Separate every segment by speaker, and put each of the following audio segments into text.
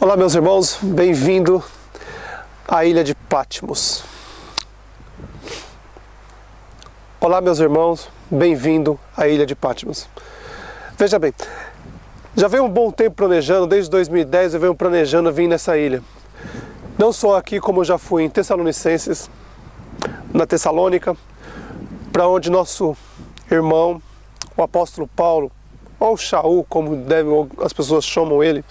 Speaker 1: Olá, meus irmãos, bem-vindo à ilha de Patmos. Olá, meus irmãos, bem-vindo à ilha de Patmos. Veja bem, já venho um bom tempo planejando, desde 2010 eu venho planejando vir nessa ilha. Não só aqui, como eu já fui em Tessalonicenses, na Tessalônica, para onde nosso irmão, o apóstolo Paulo, ou Shaul, como as pessoas chamam ele,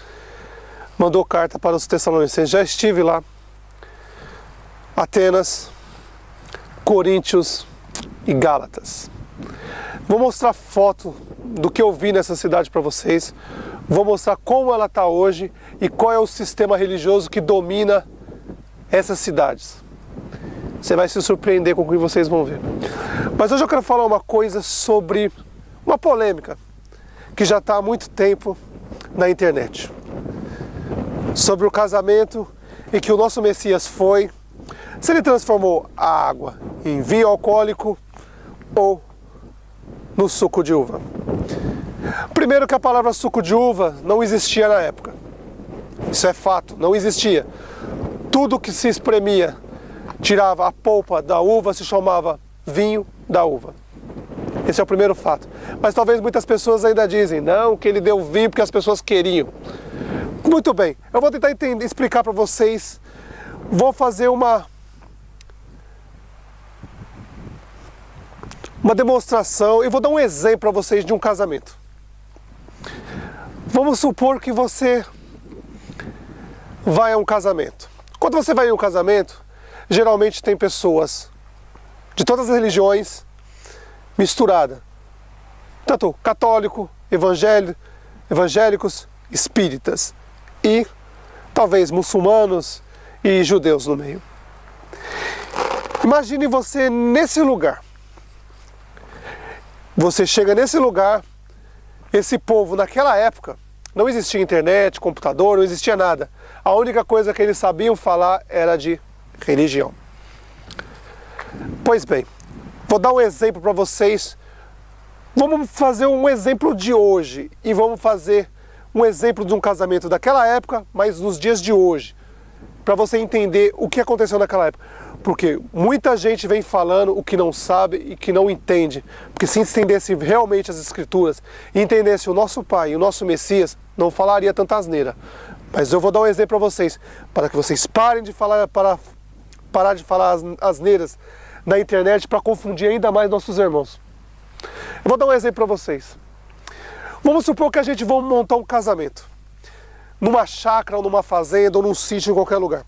Speaker 1: mandou carta para os Tessalonicenses. Já estive lá. Atenas, Coríntios e Gálatas. Vou mostrar foto do que eu vi nessa cidade para vocês. Vou mostrar como ela está hoje e qual é o sistema religioso que domina essas cidades. Você vai se surpreender com o que vocês vão ver. Mas hoje eu quero falar uma coisa sobre uma polêmica que já está há muito tempo na internet. Sobre o casamento em que o nosso Messias foi, se ele transformou a água em vinho alcoólico ou no suco de uva. Primeiro que a palavra suco de uva não existia na época. Isso é fato, não existia. Tudo que se espremia, tirava a polpa da uva, se chamava vinho da uva. Esse é o primeiro fato. Mas talvez muitas pessoas ainda dizem, não, que ele deu vinho porque as pessoas queriam. Muito bem, eu vou tentar explicar para vocês, vou fazer uma demonstração e vou dar um exemplo para vocês de um casamento. Vamos supor que você vai a um casamento. Quando você vai a um casamento, geralmente tem pessoas de todas as religiões misturadas. Tanto católico, evangélicos, espíritas. E talvez muçulmanos e judeus no meio. Imagine você nesse lugar. Você chega nesse lugar, esse povo naquela época, não existia internet, computador, não existia nada. A única coisa que eles sabiam falar era de religião. Pois bem, vou dar um exemplo para vocês. Vamos fazer um exemplo de hoje e vamos fazer um exemplo de um casamento daquela época, mas nos dias de hoje, para você entender o que aconteceu naquela época. Porque muita gente vem falando o que não sabe e que não entende. Porque se entendesse realmente as Escrituras, e entendesse o nosso Pai e o nosso Messias, não falaria tanta asneira. Mas eu vou dar um exemplo para vocês, para que vocês parem de falar, parar de falar asneiras na internet para confundir ainda mais nossos irmãos. Eu vou dar um exemplo para vocês. Vamos supor que a gente vai montar um casamento. Numa chácara, ou numa fazenda, ou num sítio, em qualquer lugar.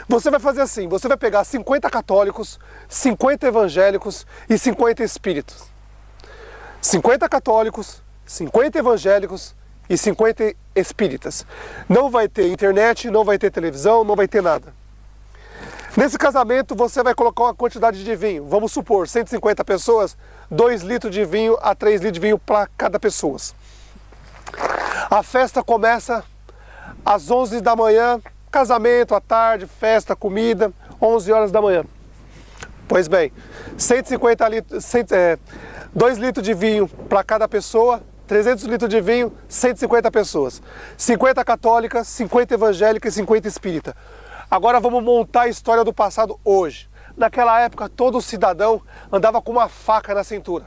Speaker 1: Você vai fazer assim, você vai pegar 50 católicos, 50 evangélicos e 50 espíritos. 50 católicos, 50 evangélicos e 50 espíritas. Não vai ter internet, não vai ter televisão, não vai ter nada. Nesse casamento você vai colocar uma quantidade de vinho. Vamos supor, 150 pessoas, 2 litros de vinho a 3 litros de vinho para cada pessoa. A festa começa às 11 da manhã, casamento à tarde, festa, comida, 11 horas da manhã. Pois bem, 2 litros de vinho para cada pessoa, 300 litros de vinho, 150 pessoas. 50 católicas, 50 evangélicas e 50 espíritas. Agora vamos montar a história do passado hoje. Naquela época, todo cidadão andava com uma faca na cintura.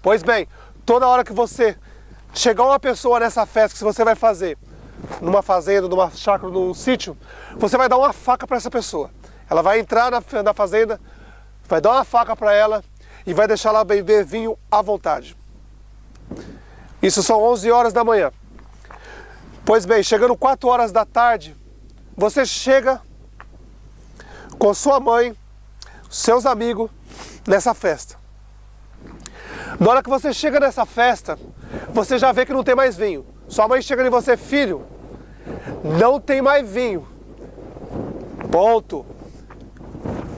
Speaker 1: Pois bem, toda hora que você chegar uma pessoa nessa festa que você vai fazer, numa fazenda, numa chácara, num sítio, você vai dar uma faca para essa pessoa. Ela vai entrar na fazenda, vai dar uma faca para ela e vai deixar ela beber vinho à vontade. Isso são 11 horas da manhã. Pois bem, chegando 4 horas da tarde, você chega com sua mãe, seus amigos, nessa festa. Na hora que você chega nessa festa, você já vê que não tem mais vinho. Sua mãe chega em você, filho, não tem mais vinho. Ponto.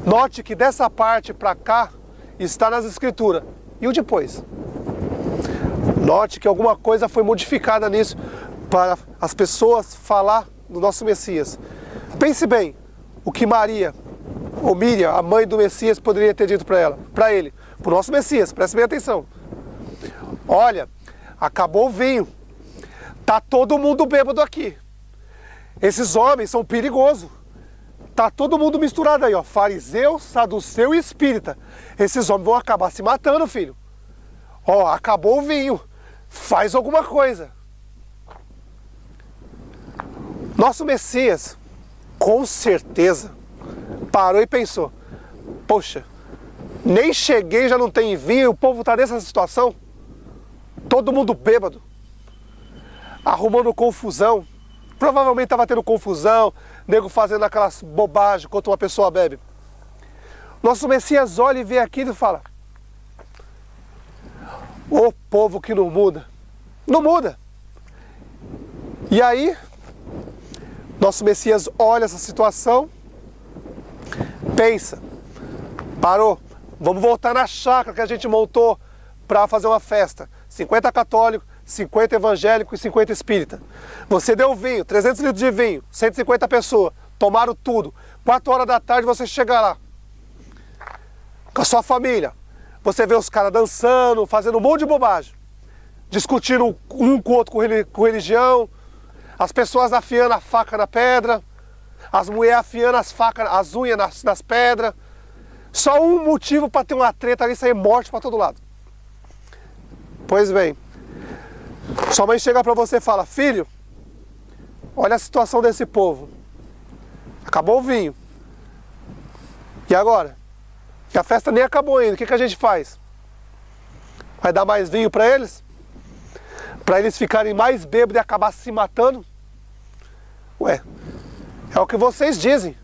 Speaker 1: Note que dessa parte para cá está nas Escrituras. E o depois? Note que alguma coisa foi modificada nisso para as pessoas falar do nosso Messias. Pense bem o que Maria, ou Miriam, a mãe do Messias, poderia ter dito para ele, para o nosso Messias, preste bem atenção. Olha, acabou o vinho, tá todo mundo bêbado aqui. Esses homens são perigosos. Tá todo mundo misturado aí, ó. Fariseu, saduceu e espírita. Esses homens vão acabar se matando, filho. Ó, acabou o vinho. Faz alguma coisa. Nosso Messias, com certeza, parou e pensou: poxa, nem cheguei, já não tem vinho, o povo tá nessa situação. Todo mundo bêbado, arrumando confusão. Provavelmente estava tendo confusão, nego fazendo aquelas bobagens enquanto uma pessoa bebe. Nosso Messias olha e vê aquilo e fala: ô povo que não muda. Não muda. E aí, nosso Messias olha essa situação, pensa: parou, vamos voltar na chácara que a gente montou para fazer uma festa. 50 católicos, 50 evangélicos e 50 espírita. Você deu vinho, 300 litros de vinho, 150 pessoas, tomaram tudo. 4 horas da tarde você chega lá, com a sua família. Você vê os caras dançando, fazendo um monte de bobagem, discutindo um com o outro com religião, as pessoas afiando a faca na pedra, as mulheres afiando as unhas nas pedras. Só um motivo para ter uma treta ali e sair morte para todo lado. Pois bem, sua mãe chega para você e fala: filho, olha a situação desse povo. Acabou o vinho. E agora? E a festa nem acabou ainda. O que a gente faz? Vai dar mais vinho para eles? Para eles ficarem mais bêbados e acabar se matando? Ué, é o que vocês dizem.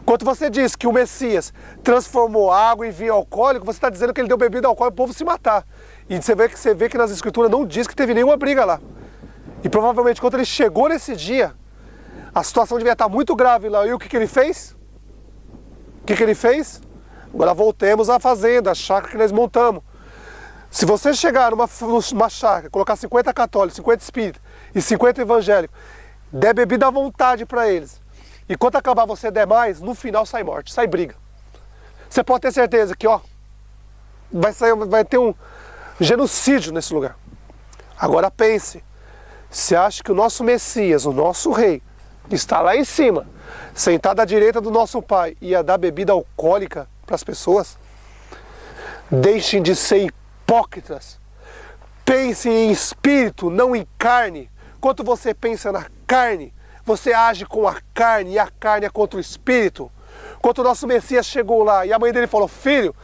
Speaker 1: Quando você diz que o Messias transformou água em vinho alcoólico, você está dizendo que ele deu bebida alcoólica para o povo se matar. E você vê que nas escrituras não diz que teve nenhuma briga lá. E provavelmente quando ele chegou nesse dia, a situação devia estar muito grave lá. E o que ele fez? O que ele fez? Agora voltemos à fazenda, a chácara que nós montamos. Se você chegar numa chácara, colocar 50 católicos, 50 espíritas e 50 evangélicos, der bebida à vontade para eles, e quando acabar você der mais, no final sai morte, sai briga. Você pode ter certeza que, ó, vai ter um genocídio nesse lugar. Agora pense, você acha que o nosso Messias, o nosso rei, está lá em cima, sentado à direita do nosso Pai, ia dar bebida alcoólica para as pessoas? Deixem de ser hipócritas. Pense em espírito, não em carne. Quando você pensa na carne, você age com a carne, e a carne é contra o espírito. Quando o nosso Messias chegou lá e a mãe dele falou: filho,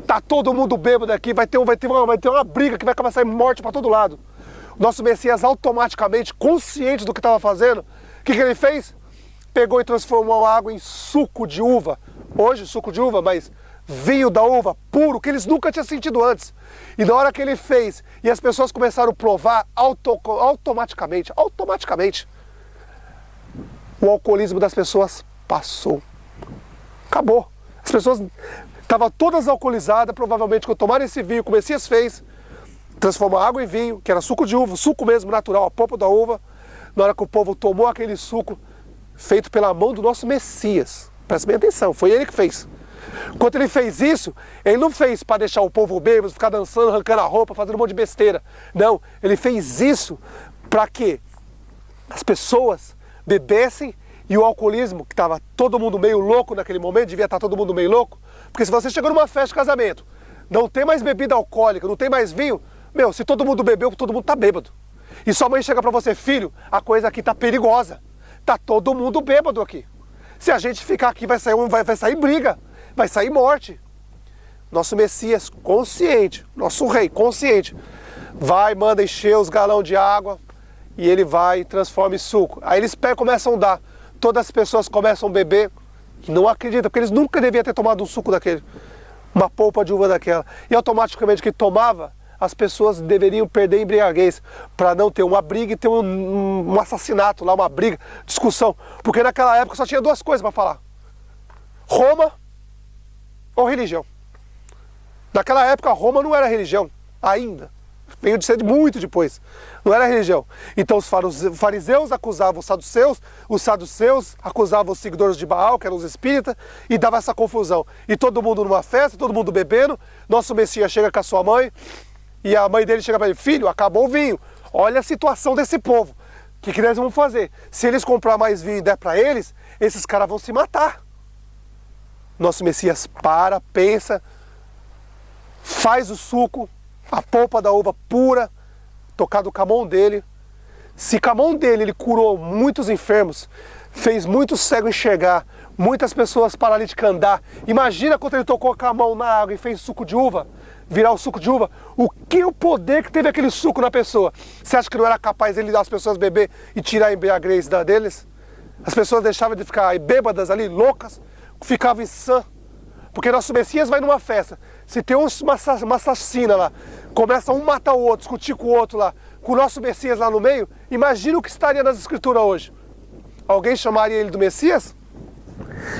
Speaker 1: tá todo mundo bêbado aqui, vai ter uma briga que vai acabar saindo morte para todo lado. O nosso Messias automaticamente, consciente do que estava fazendo, o que ele fez? Pegou e transformou a água em suco de uva. Hoje suco de uva, mas vinho da uva puro, que eles nunca tinham sentido antes. E na hora que ele fez, e as pessoas começaram a provar, automaticamente, o alcoolismo das pessoas passou. Acabou. As pessoas estavam todas alcoolizadas, provavelmente quando tomaram esse vinho, como o Messias fez, transformou a água em vinho, que era suco de uva, suco mesmo natural, a polpa da uva. Na hora que o povo tomou aquele suco, feito pela mão do nosso Messias. Presta bem atenção, foi ele que fez. Quando ele fez isso, ele não fez para deixar o povo bêbado, ficar dançando, arrancando a roupa, fazendo um monte de besteira. Não, ele fez isso para que as pessoas bebessem e o alcoolismo, que estava todo mundo meio louco naquele momento, devia estar todo mundo meio louco, porque se você chegou numa festa de casamento, não tem mais bebida alcoólica, não tem mais vinho, meu, se todo mundo bebeu, todo mundo tá bêbado. E sua mãe chega para você: filho, a coisa aqui tá perigosa, tá todo mundo bêbado aqui. Se a gente ficar aqui vai sair briga, vai sair morte. Nosso Messias consciente, nosso rei consciente, vai, manda encher os galões de água e ele vai e transforma em suco. Aí eles começam a dar, todas as pessoas começam a beber e não acreditam, porque eles nunca deviam ter tomado um suco daquele, uma polpa de uva daquela. E automaticamente que tomava, as pessoas deveriam perder a embriaguez para não ter uma briga e ter um assassinato lá, uma briga, discussão. Porque naquela época só tinha duas coisas para falar: Roma ou religião. Naquela época Roma não era religião ainda. Veio de ser muito depois. Não era religião. Então os fariseus acusavam os saduceus acusavam os seguidores de Baal, que eram os espíritas, e dava essa confusão. E todo mundo numa festa, todo mundo bebendo. Nosso Messias chega com a sua mãe, e a mãe dele chega para ele: filho, acabou o vinho. Olha a situação desse povo. que nós vamos fazer? Se eles comprar mais vinho e der para eles, esses caras vão se matar. Nosso Messias para, pensa, faz o suco, a polpa da uva pura, tocado com a mão dele. Se com a mão dele ele curou muitos enfermos, fez muitos cegos enxergar, muitas pessoas paralíticas andar. Imagina quando ele tocou com a mão na água e fez suco de uva, virar o suco de uva. O poder que teve aquele suco na pessoa? Você acha que não era capaz ele dar as pessoas beber e tirar a embriaguez deles? As pessoas deixavam de ficar bêbadas ali, loucas, ficavam insã. Porque nosso Messias vai numa festa. Se tem uma assassina lá, começa um matar o outro, discutir com o outro lá, com o nosso Messias lá no meio, imagina o que estaria nas escrituras hoje. Alguém chamaria ele do Messias?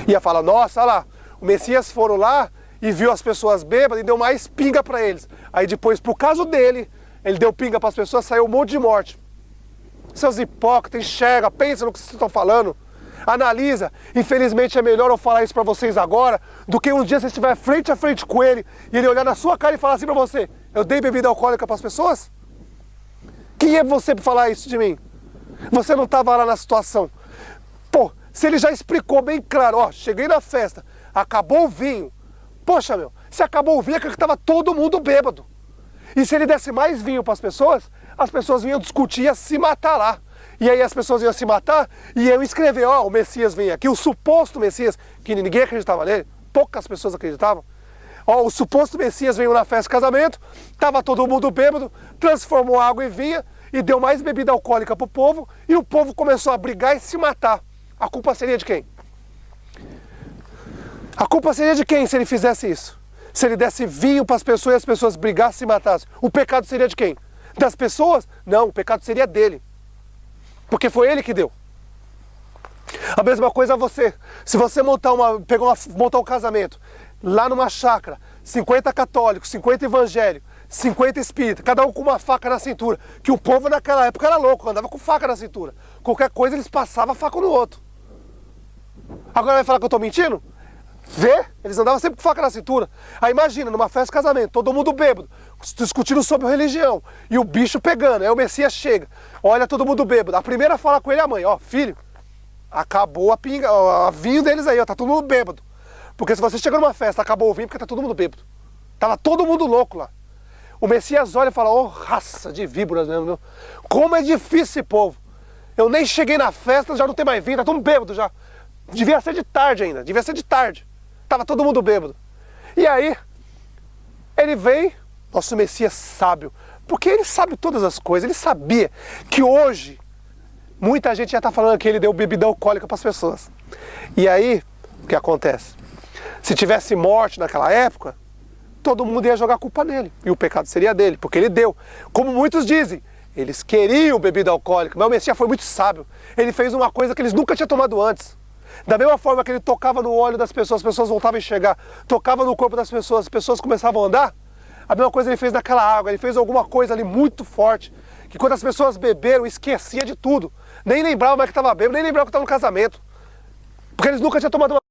Speaker 1: Ia falar, nossa, olha lá, o Messias foram lá e viu as pessoas bêbadas e deu mais pinga para eles. Aí depois, por causa dele, ele deu pinga para as pessoas, saiu um monte de morte. Seus hipócritas, enxerga, pensa no que vocês estão falando. Analisa. Infelizmente é melhor eu falar isso para vocês agora do que um dia você estiver frente a frente com ele e ele olhar na sua cara e falar assim para você: eu dei bebida alcoólica para as pessoas? Quem é você para falar isso de mim? Você não estava lá na situação. Pô, se ele já explicou bem claro, ó, cheguei na festa, acabou o vinho. Poxa, meu, se acabou o vinho é que estava todo mundo bêbado. E se ele desse mais vinho para as pessoas vinham discutir e se matar lá. E aí as pessoas iam se matar e eu escrever, ó, o Messias vem aqui, o suposto Messias, que ninguém acreditava nele, poucas pessoas acreditavam. Ó, o suposto Messias veio na festa de casamento, tava todo mundo bêbado, transformou água em vinho e deu mais bebida alcoólica pro povo e o povo começou a brigar e se matar. A culpa seria de quem? A culpa seria de quem se ele fizesse isso? Se ele desse vinho para as pessoas e as pessoas brigassem e se matassem, o pecado seria de quem? Das pessoas? Não, o pecado seria dele. Porque foi ele que deu. A mesma coisa você. Se você montar um casamento lá numa chácara, 50 católicos, 50 evangélicos, 50 espíritas, cada um com uma faca na cintura, que o povo naquela época era louco, andava com faca na cintura. Qualquer coisa eles passavam a faca no outro. Agora vai falar que eu estou mentindo? Vê? Eles andavam sempre com faca na cintura. Aí imagina, numa festa de casamento, todo mundo bêbado, discutindo sobre religião, e o bicho pegando, aí o Messias chega, olha todo mundo bêbado. A primeira fala com ele é a mãe, ó, filho, acabou a pinga, a vinho deles aí, ó, tá todo mundo bêbado. Porque se você chega numa festa, acabou o vinho, porque tá todo mundo bêbado. Tava todo mundo louco lá. O Messias olha e fala, ó, raça de víboras mesmo, meu. Como é difícil esse povo. Eu nem cheguei na festa, já não tem mais vinho, tá todo bêbado já. Devia ser de tarde ainda, devia ser de tarde. Tava todo mundo bêbado. E aí, ele vem, nosso Messias sábio, porque ele sabe todas as coisas, ele sabia que hoje, muita gente já está falando que ele deu bebida alcoólica para as pessoas. E aí, o que acontece? Se tivesse morte naquela época, todo mundo ia jogar a culpa nele, e o pecado seria dele, porque ele deu. Como muitos dizem, eles queriam bebida alcoólica, mas o Messias foi muito sábio. Ele fez uma coisa que eles nunca tinham tomado antes. Da mesma forma que ele tocava no óleo das pessoas, as pessoas voltavam a enxergar, tocava no corpo das pessoas, as pessoas começavam a andar, a mesma coisa ele fez naquela água, ele fez alguma coisa ali muito forte, que quando as pessoas beberam, esquecia de tudo, nem lembrava mais que estava bêbado, nem lembrava que estava no casamento, porque eles nunca tinham tomado uma